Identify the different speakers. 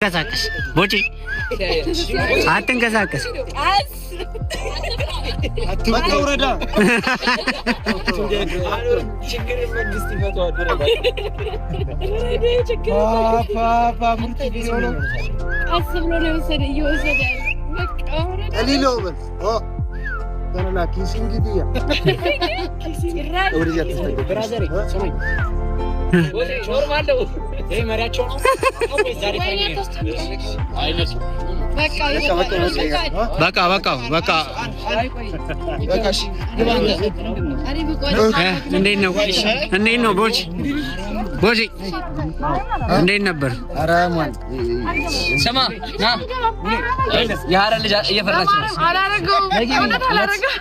Speaker 1: ተንቀሳቀስ ቦጪ አትንቀሳቀስ
Speaker 2: አትወረዳ
Speaker 3: ችግር መንግስት ይፈታዋል
Speaker 2: ፓፓ ሙርት ቢሆን
Speaker 4: አስብሎ ነው እየወሰደ በቃ
Speaker 2: አሊሎ በረላ ኪስ እንግዲህ ወዲያ ተስተገ
Speaker 3: ብራዘር ሰማኝ ኖርማል ነው ይሄ መሪያቸው ነው ዛሬ አይነሱ
Speaker 1: በቃ እንዴት ነው ቦጪ እንዴት ነበር?
Speaker 3: ስማ ና የሀረር ልጅ እየፈራች ነው።
Speaker 4: አላረገውም እውነት አላረገውም።